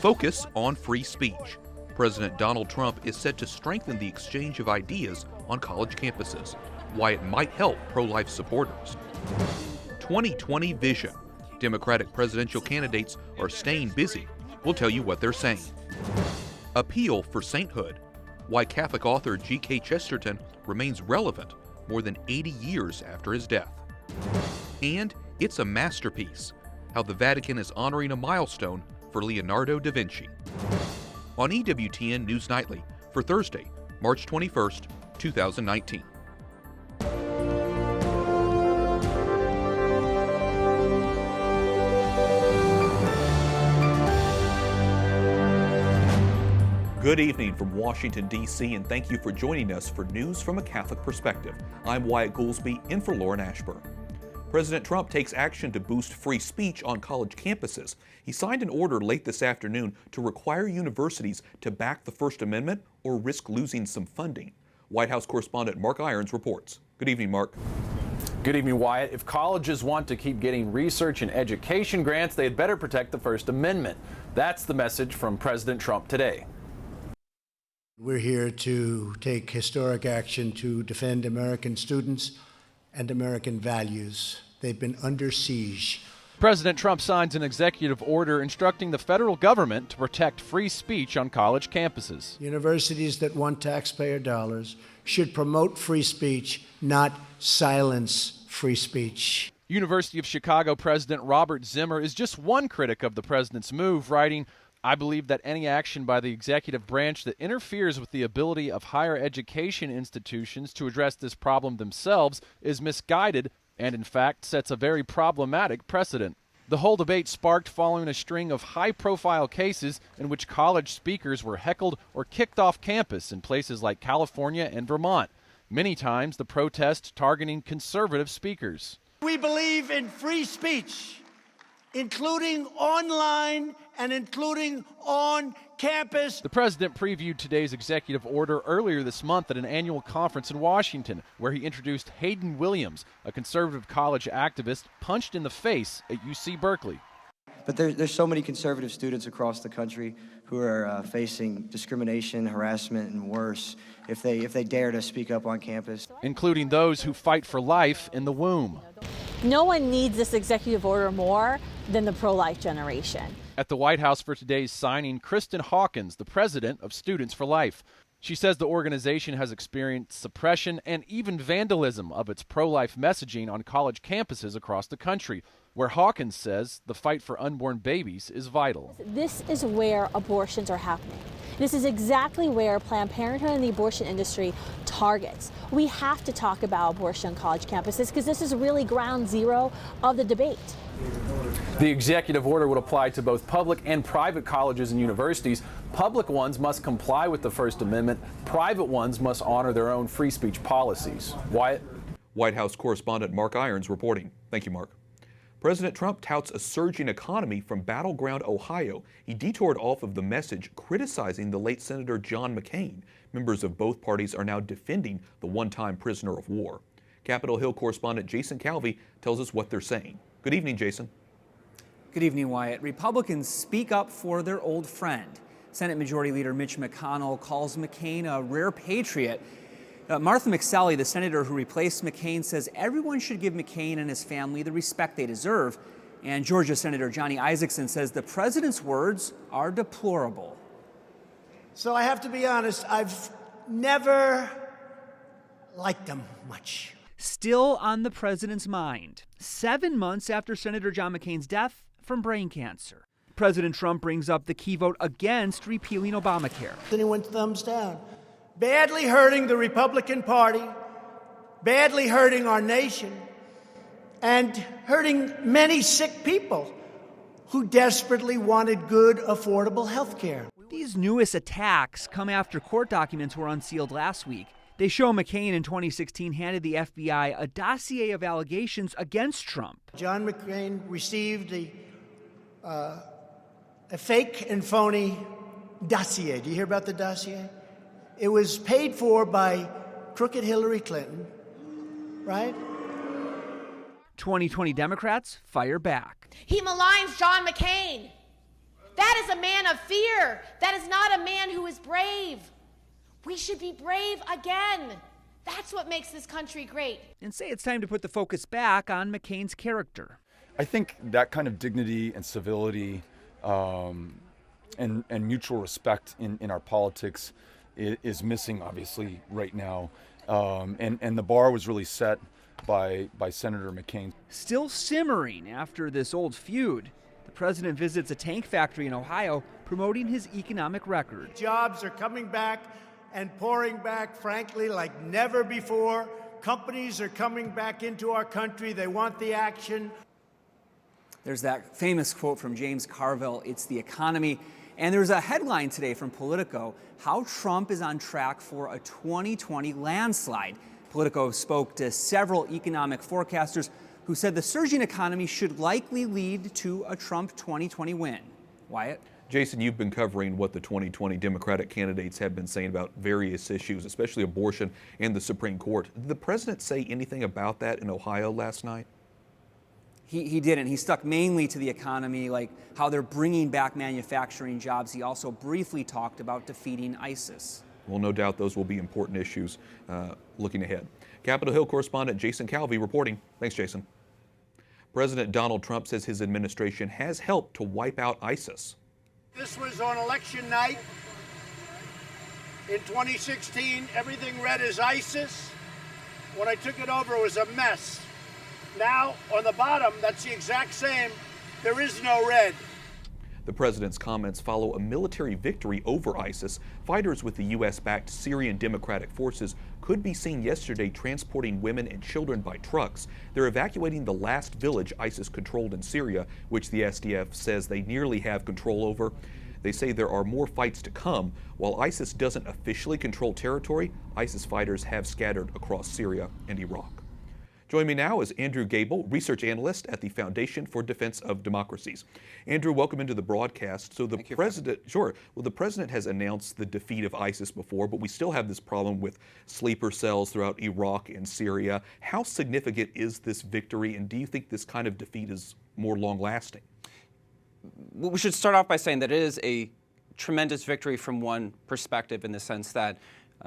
focus on free speech. President Donald Trump is set to strengthen the exchange of ideas on college campuses, why it might help pro-life supporters. 2020 vision. Democratic presidential candidates are staying busy. We'll tell you what they're saying. Appeal for sainthood. Why Catholic author G.K. Chesterton remains relevant more than 80 years after his death. And it's a masterpiece. How the Vatican is honoring a milestone for Leonardo da Vinci. On EWTN News Nightly for Thursday, March 21st, 2019. Good evening from Washington, D.C., and thank you for joining us for News from a Catholic Perspective. I'm Wyatt Goolsby, in for Lauren Ashburn. President Trump takes action to boost free speech on college campuses. He signed an order late this afternoon to require universities to back the First Amendment or risk losing some funding. White House correspondent Mark Irons reports. Good evening, Mark. Good evening, Wyatt. If colleges want to keep getting research and education grants, they had better protect the First Amendment. That's the message from President Trump today. We're here to take historic action to defend American students and American values. They've been under siege. President Trump signs an executive order instructing the federal government to protect free speech on college campuses. Universities that want taxpayer dollars should promote free speech, not silence free speech. University of Chicago President Robert Zimmer is just one critic of the president's move, writing, "I believe that any action by the executive branch that interferes with the ability of higher education institutions to address this problem themselves is misguided and, in fact, sets a very problematic precedent." The whole debate sparked following a string of high-profile cases in which college speakers were heckled or kicked off campus in places like California and Vermont. Many times, the protest targeting conservative speakers. We believe in free speech, including online and including on campus. The president previewed today's executive order earlier this month at an annual conference in Washington, where he introduced Hayden Williams, a conservative college activist punched in the face at UC Berkeley. But there's so many conservative students across the country who are facing discrimination, harassment, and worse if they dare to speak up on campus. Including those who fight for life in the womb. No one needs this executive order more than the pro-life generation. At the White House for today's signing, Kristen Hawkins, the president of Students for Life. She says the organization has experienced suppression and even vandalism of its pro-life messaging on college campuses across the country, where Hawkins says the fight for unborn babies is vital. This is where abortions are happening. This is exactly where Planned Parenthood and the abortion industry targets. We have to talk about abortion on college campuses because this is really ground zero of the debate. The executive order would apply to both public and private colleges and universities. Public ones must comply with the First Amendment. Private ones must honor their own free speech policies. Wyatt? White House correspondent Mark Irons reporting. Thank you, Mark. President Trump touts a surging economy from battleground Ohio. He detoured off of the message criticizing the late Senator John McCain. Members of both parties are now defending the one-time prisoner of war. Capitol Hill correspondent Jason Calvi tells us what they're saying. Good evening, Jason. Good evening, Wyatt. Republicans speak up for their old friend. Senate Majority Leader Mitch McConnell calls McCain a rare patriot. Martha McSally, the senator who replaced McCain, says everyone should give McCain and his family the respect they deserve. And Georgia Senator Johnny Isakson says the president's words are deplorable. So I have to be honest, I've never liked them much. Still on the president's mind, 7 months after Senator John McCain's death from brain cancer. President Trump brings up the key vote against repealing Obamacare. Then he went thumbs down. Badly hurting the Republican Party, badly hurting our nation, and hurting many sick people who desperately wanted good, affordable health care. These newest attacks come after court documents were unsealed last week. They show McCain in 2016 handed the FBI a dossier of allegations against Trump. John McCain received a fake and phony dossier. Do you hear about the dossier? It was paid for by crooked Hillary Clinton, right? 2020 Democrats fire back. He maligns John McCain. That is a man of fear. That is not a man who is brave. We should be brave again. That's what makes this country great. And say it's time to put the focus back on McCain's character. I think that kind of dignity and civility and mutual respect in our politics is missing, obviously, right now. And the bar was really set by Senator McCain. Still simmering after this old feud, the president visits a tank factory in Ohio promoting his economic record. Jobs are coming back and pouring back, frankly, like never before. Companies are coming back into our country. They want the action. There's that famous quote from James Carville, "It's the economy." And there's a headline today from Politico, how Trump is on track for a 2020 landslide. Politico spoke to several economic forecasters who said the surging economy should likely lead to a Trump 2020 win. Wyatt? Jason, you've been covering what the 2020 Democratic candidates have been saying about various issues, especially abortion and the Supreme Court. Did the president say anything about that in Ohio last night? He didn't. He stuck mainly to the economy, like how they're bringing back manufacturing jobs. He also briefly talked about defeating ISIS. Well, no doubt those will be important issues looking ahead. Capitol Hill correspondent Jason Calvi reporting. Thanks, Jason. President Donald Trump says his administration has helped to wipe out ISIS. This was on election night. In 2016, everything read as ISIS. When I took it over, it was a mess. Now, on the bottom, that's the exact same. There is no red. The president's comments follow a military victory over ISIS. Fighters with the U.S.-backed Syrian Democratic Forces could be seen yesterday transporting women and children by trucks. They're evacuating the last village ISIS controlled in Syria, which the SDF says they nearly have control over. They say there are more fights to come. While ISIS doesn't officially control territory, ISIS fighters have scattered across Syria and Iraq. Joining me now is Andrew Gabel, research analyst at the Foundation for Defense of Democracies. Andrew, welcome into the broadcast. So the president has announced the defeat of ISIS before, but we still have this problem with sleeper cells throughout Iraq and Syria. How significant is this victory, and do you think this kind of defeat is more long-lasting? Well, we should start off by saying that it is a tremendous victory from one perspective, in the sense that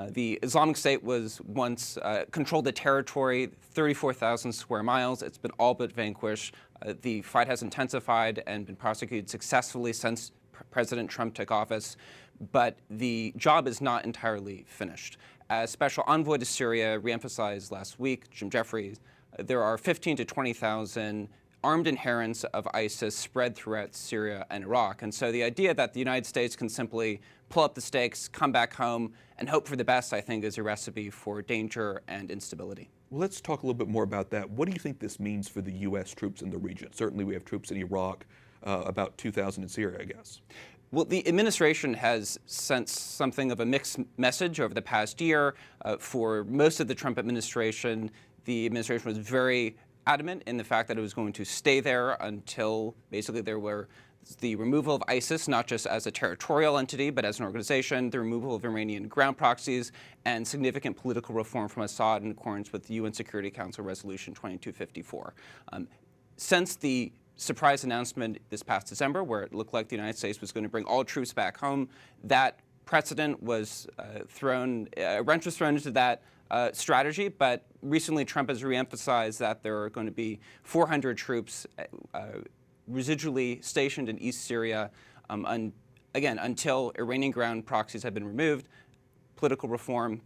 the Islamic State was once controlled the territory, 34,000 square miles. It's been all but vanquished. The fight has intensified and been prosecuted successfully since President Trump took office. But the job is not entirely finished. As Special Envoy to Syria reemphasized last week, Jim Jeffries, there are 15 to 20,000 armed adherents of ISIS spread throughout Syria and Iraq. And so the idea that the United States can simply pull up the stakes, come back home, and hope for the best, I think, is a recipe for danger and instability. Well, let's talk a little bit more about that. What do you think this means for the U.S. troops in the region? Certainly we have troops in Iraq, about 2,000 in Syria, I guess. Well, the administration has sent something of a mixed message over the past year. For most of the Trump administration, the administration was very adamant in the fact that it was going to stay there until basically there were the removal of ISIS, not just as a territorial entity, but as an organization, the removal of Iranian ground proxies, and significant political reform from Assad in accordance with the UN Security Council Resolution 2254. Since the surprise announcement this past December, where it looked like the United States was going to bring all troops back home, that precedent was a wrench was thrown into that strategy, but recently Trump has reemphasized that there are going to be 400 troops residually stationed in East Syria, again, until Iranian ground proxies have been removed. Political reform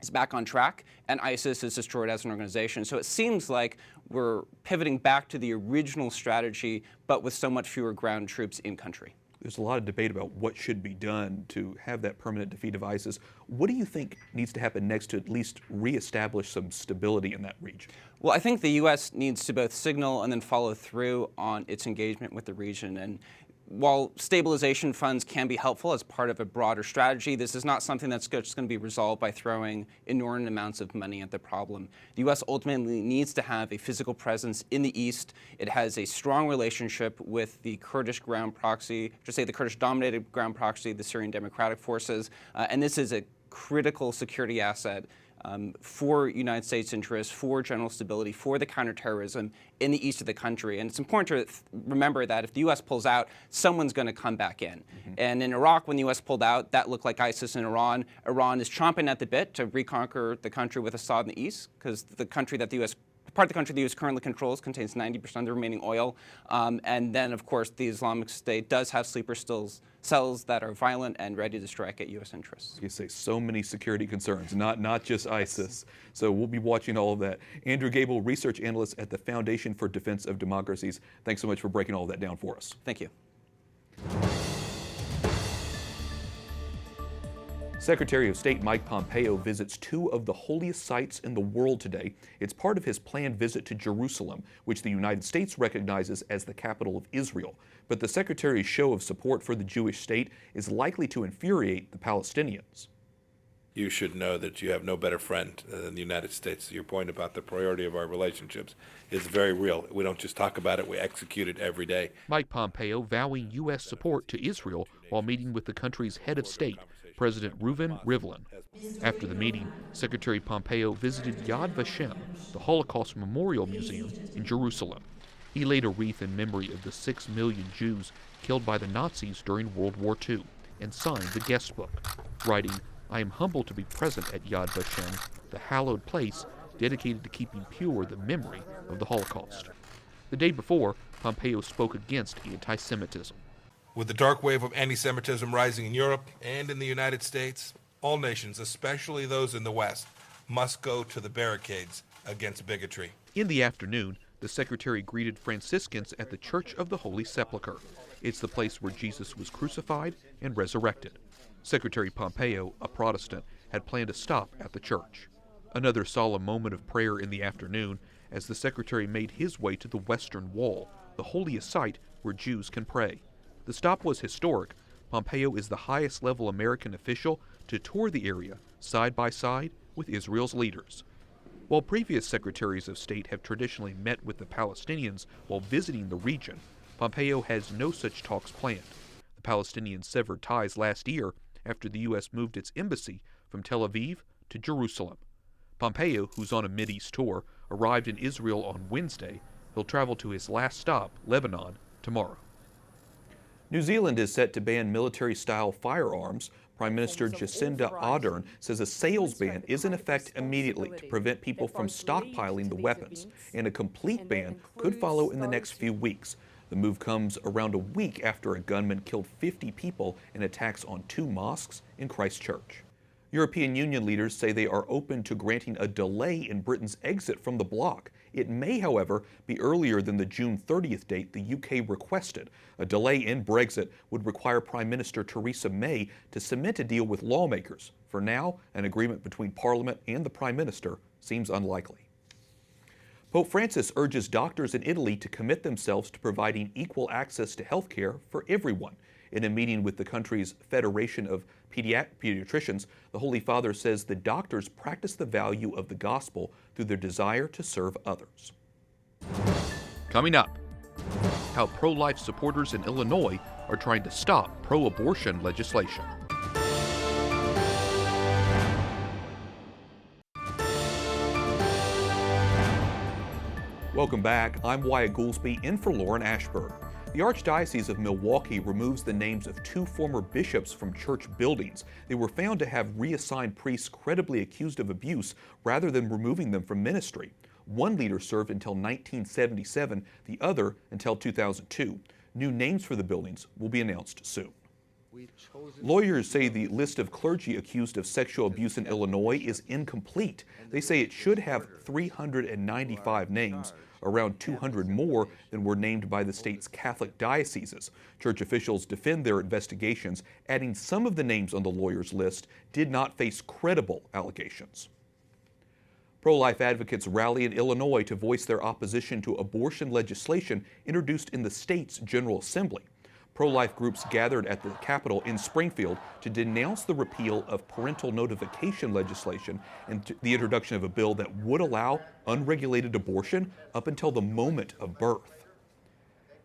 is back on track, and ISIS is destroyed as an organization. So it seems like we're pivoting back to the original strategy, but with so much fewer ground troops in country. There's a lot of debate about what should be done to have that permanent defeat of ISIS. What do you think needs to happen next to at least reestablish some stability in that region? Well, I think the U.S. needs to both signal and then follow through on its engagement with the region. And while stabilization funds can be helpful as part of a broader strategy, this is not something that's just going to be resolved by throwing inordinate amounts of money at the problem. The U.S. ultimately needs to have a physical presence in the east. It has a strong relationship with the Kurdish ground proxy, just say the Kurdish-dominated ground proxy, the Syrian Democratic Forces, and this is a critical security asset for United States interests, for general stability, for the counterterrorism in the east of the country. And it's important to remember that if the U.S. pulls out, someone's going to come back in. And in Iraq, when the U.S. pulled out, that looked like ISIS in Iran. Iran is chomping at the bit to reconquer the country with Assad in the east, because the country that the U.S. part of the country the U.S. currently controls contains 90% of the remaining oil. And then, of course, the Islamic State does have sleeper cells that are violent and ready to strike at U.S. interests. You say so many security concerns, not just ISIS. So we'll be watching all of that. Andrew Gabel, research analyst at the Foundation for Defense of Democracies. Thanks so much for breaking all of that down for us. Thank you. Secretary of State Mike Pompeo visits two of the holiest sites in the world today. It's part of his planned visit to Jerusalem, which the United States recognizes as the capital of Israel. But the Secretary's show of support for the Jewish state is likely to infuriate the Palestinians. You should know that you have no better friend than the United States. Your point about the priority of our relationships is very real. We don't just talk about it, we execute it every day. Mike Pompeo vowing U.S. support to Israel while meeting with the country's head of state, President Reuven Rivlin. After the meeting, Secretary Pompeo visited Yad Vashem, the Holocaust Memorial Museum in Jerusalem. He laid a wreath in memory of the 6 million Jews killed by the Nazis during World War II and signed the guest book, writing, "I am humbled to be present at Yad Vashem, the hallowed place dedicated to keeping pure the memory of the Holocaust." The day before, Pompeo spoke against anti-Semitism. With the dark wave of anti-Semitism rising in Europe and in the United States, all nations, especially those in the West, must go to the barricades against bigotry. In the afternoon, the Secretary greeted Franciscans at the Church of the Holy Sepulchre. It's the place where Jesus was crucified and resurrected. Secretary Pompeo, a Protestant, had planned to stop at the church. Another solemn moment of prayer in the afternoon as the Secretary made his way to the Western Wall, the holiest site where Jews can pray. The stop was historic. Pompeo is the highest-level American official to tour the area side by side with Israel's leaders. While previous secretaries of state have traditionally met with the Palestinians while visiting the region, Pompeo has no such talks planned. The Palestinians severed ties last year after the U.S. moved its embassy from Tel Aviv to Jerusalem. Pompeo, who's on a Mideast tour, arrived in Israel on Wednesday. He'll travel to his last stop, Lebanon, tomorrow. New Zealand is set to ban military-style firearms. Prime Minister Jacinda Ardern says a sales ban is in effect immediately to prevent people from stockpiling the weapons, and a complete ban could follow in the next few weeks. The move comes around a week after a gunman killed 50 people in attacks on 2 mosques in Christchurch. European Union leaders say they are open to granting a delay in Britain's exit from the bloc. It may, however, be earlier than the June 30th date the UK requested. A delay in Brexit would require Prime Minister Theresa May to cement a deal with lawmakers. For now, an agreement between Parliament and the Prime Minister seems unlikely. Pope Francis urges doctors in Italy to commit themselves to providing equal access to health care for everyone. In a meeting with the country's Federation of Pediatricians, the Holy Father says the doctors practice the value of the gospel through their desire to serve others. Coming up, how pro-life supporters in Illinois are trying to stop pro-abortion legislation. Welcome back. I'm Wyatt Goolsby in for Lauren Ashburn. The Archdiocese of Milwaukee removes the names of 2 former bishops from church buildings. They were found to have reassigned priests credibly accused of abuse rather than removing them from ministry. One leader served until 1977, the other until 2002. New names for the buildings will be announced soon. Lawyers say the list of clergy accused of sexual abuse in Illinois is incomplete. They say it should have 395 names, around 200 more than were named by the state's Catholic dioceses. Church officials defend their investigations, adding some of the names on the lawyers' list did not face credible allegations. Pro-life advocates rally in Illinois to voice their opposition to abortion legislation introduced in the state's General Assembly. Pro-life groups gathered at the Capitol in Springfield to denounce the repeal of parental notification legislation and the introduction of a bill that would allow unregulated abortion up until the moment of birth.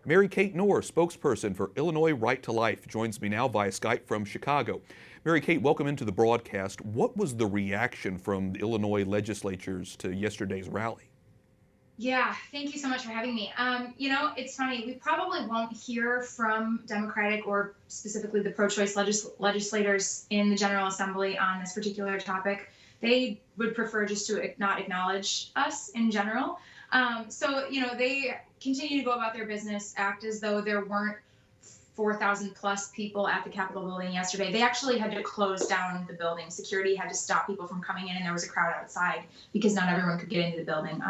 Mary Kate Knorr, spokesperson for Illinois Right to Life, joins me now via Skype from Chicago. Mary Kate, welcome into the broadcast. What was the reaction from the Illinois legislatures to yesterday's rally? Yeah, thank you so much for having me. You know, it's funny, we probably won't hear from Democratic or specifically the pro-choice legislators in the General Assembly on this particular topic. They would prefer just to not acknowledge us in general. So, you know, they continue to go about their business, act as though there weren't 4,000 plus people at the Capitol building yesterday. They actually had to close down the building. Security had to stop people from coming in, and there was a crowd outside because not everyone could get into the building.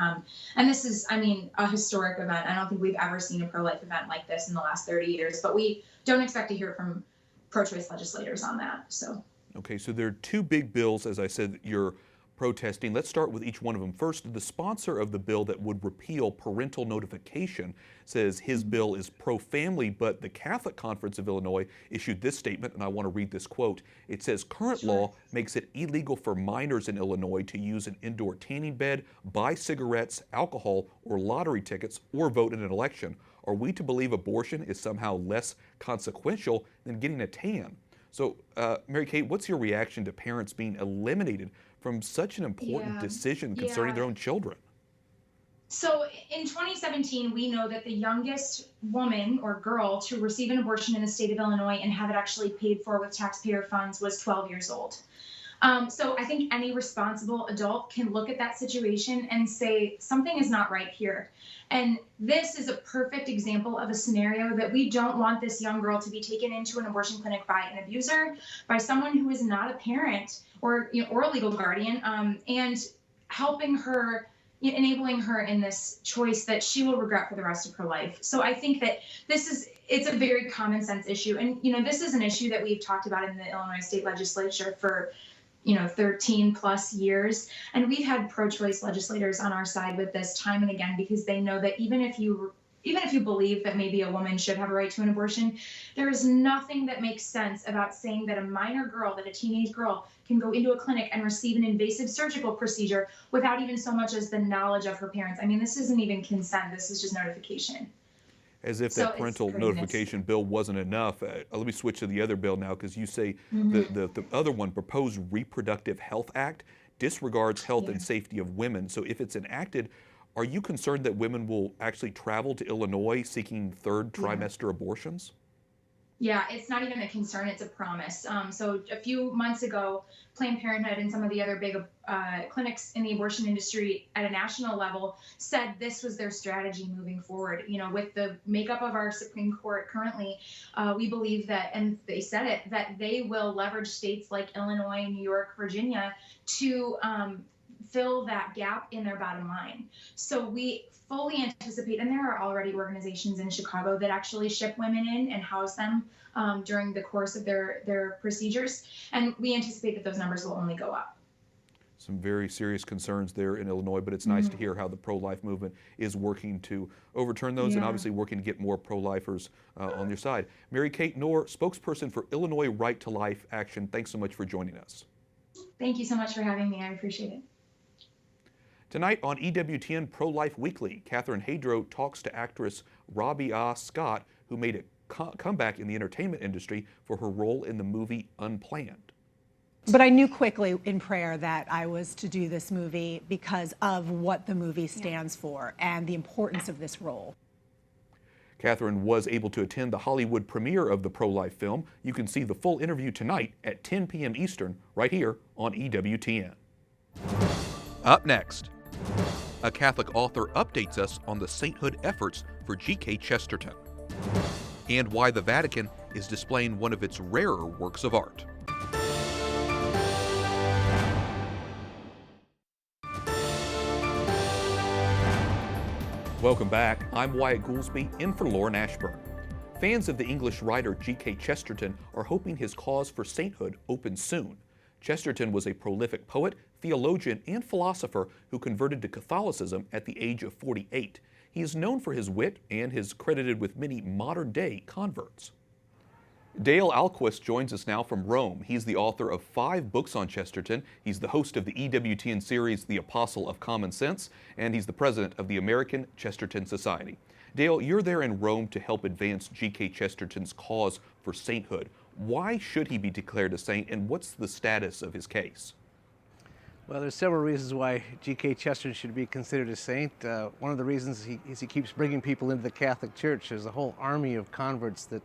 And this is, I mean, a historic event. I don't think we've ever seen a pro-life event like this in the last 30 years, but we don't expect to hear from pro-choice legislators on that. So. Okay, so there are two big bills, as I said, that you're protesting. Let's start with each one of them. First, the sponsor of the bill that would repeal parental notification says his bill is pro-family, but the Catholic Conference of Illinois issued this statement, and I want to read this quote. It says, current law makes it illegal for minors in Illinois to use an indoor tanning bed, buy cigarettes, alcohol, or lottery tickets, or vote in an election. Are we to believe abortion is somehow less consequential than getting a tan? So, Mary Kate, what's your reaction to parents being eliminated from such an important decision concerning their own children? So in 2017, we know that the youngest woman or girl to receive an abortion in the state of Illinois and have it actually paid for with taxpayer funds was 12 years old. So I think any responsible adult can look at that situation and say something is not right here. And this is a perfect example of a scenario that we don't want this young girl to be taken into an abortion clinic by an abuser, by someone who is not a parent or, you know, or a legal guardian, and helping her, enabling her in this choice that she will regret for the rest of her life. So I think that it's a very common sense issue. And, you know, this is an issue that we've talked about in the Illinois state legislature for 13 plus years. And we've had pro-choice legislators on our side with this time and again, because they know that even if you believe that maybe a woman should have a right to an abortion, there is nothing that makes sense about saying that a minor girl, that a teenage girl can go into a clinic and receive an invasive surgical procedure without even so much as the knowledge of her parents. I mean, this isn't even consent, this is just notification. As if that parental notification bill wasn't enough. Let me switch to the other bill now, because you say the other one, proposed Reproductive Health Act, disregards health and safety of women. So if it's enacted, are you concerned that women will actually travel to Illinois seeking third trimester abortions? Yeah, it's not even a concern, it's a promise. So a few months ago, Planned Parenthood and some of the other big clinics in the abortion industry at a national level said this was their strategy moving forward. You know, with the makeup of our Supreme Court currently, we believe that, and they said it, that they will leverage states like Illinois, New York, Virginia to fill that gap in their bottom line. So we fully anticipate, and there are already organizations in Chicago that actually ship women in and house them during the course of their procedures, and we anticipate that those numbers will only go up. Some very serious concerns there in Illinois, but it's nice to hear how the pro-life movement is working to overturn those and obviously working to get more pro-lifers on your side. Mary Kate Knorr, spokesperson for Illinois Right to Life Action, thanks so much for joining us. Thank you so much for having me. I appreciate it. Tonight on EWTN Pro-Life Weekly, Catherine Hadro talks to actress Robbie Scott, who made a comeback in the entertainment industry for her role in the movie Unplanned. But I knew quickly in prayer that I was to do this movie because of what the movie stands for and the importance of this role. Catherine was able to attend the Hollywood premiere of the pro-life film. You can see the full interview tonight at 10 p.m. Eastern right here on EWTN. Up next, a Catholic author updates us on the sainthood efforts for G.K. Chesterton, and why the Vatican is displaying one of its rarer works of art. Welcome back. I'm Wyatt Goolsby, in for Lauren Ashburn. Fans of the English writer G.K. Chesterton are hoping his cause for sainthood opens soon. Chesterton was a prolific poet, theologian, and philosopher who converted to Catholicism at the age of 48. He is known for his wit and is credited with many modern-day converts. Dale Ahlquist joins us now from Rome. He's the author of 5 books on Chesterton. He's the host of the EWTN series, The Apostle of Common Sense, and he's the president of the American Chesterton Society. Dale, you're there in Rome to help advance G.K. Chesterton's cause for sainthood. Why should he be declared a saint, and what's the status of his case? Well, there's several reasons why G.K. Chesterton should be considered a saint. One of the reasons is he keeps bringing people into the Catholic Church. There's a whole army of converts that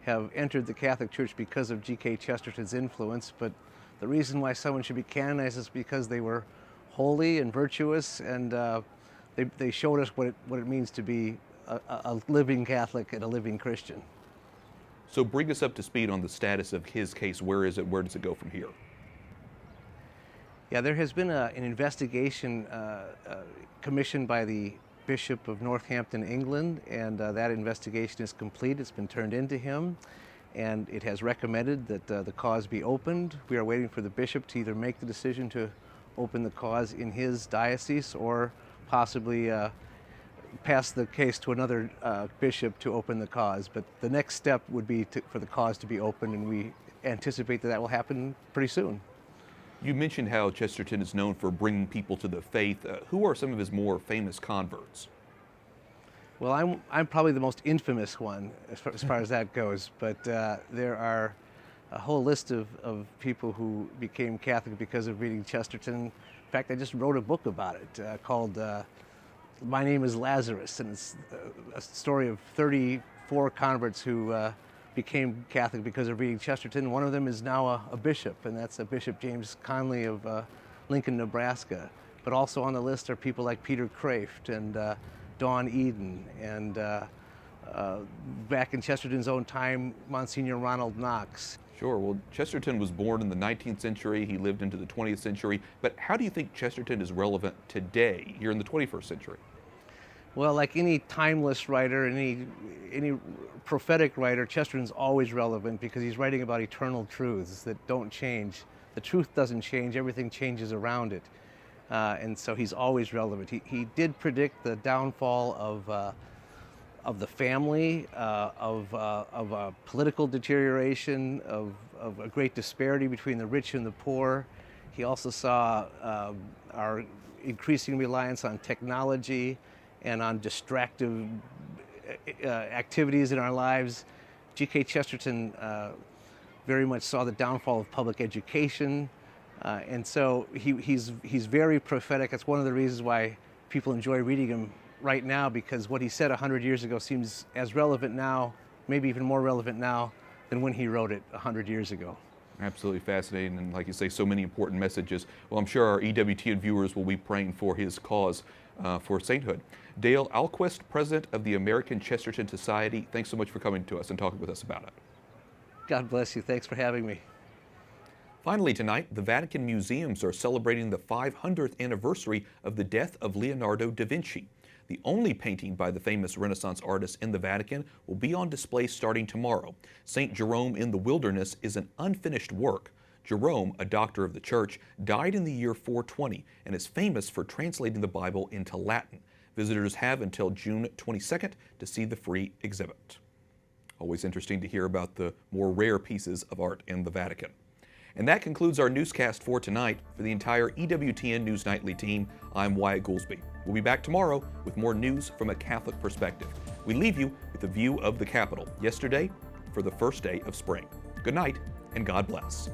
have entered the Catholic Church because of G.K. Chesterton's influence, but the reason why someone should be canonized is because they were holy and virtuous, and they showed us what it means to be a living Catholic and a living Christian. So bring us up to speed on the status of his case. Where is it? Where does it go from here? Yeah, there has been an investigation commissioned by the Bishop of Northampton, England, and that investigation is complete. It's been turned into him, and it has recommended that the cause be opened. We are waiting for the bishop to either make the decision to open the cause in his diocese or possibly pass the case to another bishop to open the cause. But the next step would be for the cause to be opened, and we anticipate that will happen pretty soon. You mentioned how Chesterton is known for bringing people to the faith. Who are some of his more famous converts? Well, I'm probably the most infamous one as far as that goes, but there are a whole list of people who became Catholic because of reading Chesterton. In fact, I just wrote a book about it called My Name is Lazarus, and it's a story of 34 converts who became Catholic because of reading Chesterton. One of them is now a bishop, and that's Bishop James Conley of Lincoln, Nebraska. But also on the list are people like Peter Kraft and Dawn Eden, and back in Chesterton's own time, Monsignor Ronald Knox. Sure. Well, Chesterton was born in the 19th century. He lived into the 20th century. But how do you think Chesterton is relevant today, here in the 21st century? Well, like any timeless writer, any prophetic writer, Chesterton's always relevant because he's writing about eternal truths that don't change. The truth doesn't change, everything changes around it. And so he's always relevant. He did predict the downfall of the family, of political deterioration, of a great disparity between the rich and the poor. He also saw our increasing reliance on technology and on distractive activities in our lives. G.K. Chesterton very much saw the downfall of public education, and so he's very prophetic. That's one of the reasons why people enjoy reading him right now, because what he said 100 years ago seems as relevant now, maybe even more relevant now than when he wrote it 100 years ago. Absolutely fascinating, and like you say, so many important messages. Well, I'm sure our EWTN viewers will be praying for his cause for sainthood. Dale Ahlquist, president of the American Chesterton Society, thanks so much for coming to us and talking with us about it. God bless you. Thanks for having me. Finally tonight, the Vatican museums are celebrating the 500th anniversary of the death of Leonardo da Vinci. The only painting by the famous Renaissance artist in the Vatican will be on display starting tomorrow. St. Jerome in the Wilderness is an unfinished work. Jerome, a doctor of the church, died in the year 420 and is famous for translating the Bible into Latin. Visitors have until June 22nd to see the free exhibit. Always interesting to hear about the more rare pieces of art in the Vatican. And that concludes our newscast for tonight. For the entire EWTN News Nightly team, I'm Wyatt Goolsby. We'll be back tomorrow with more news from a Catholic perspective. We leave you with a view of the Capitol yesterday for the first day of spring. Good night, and God bless.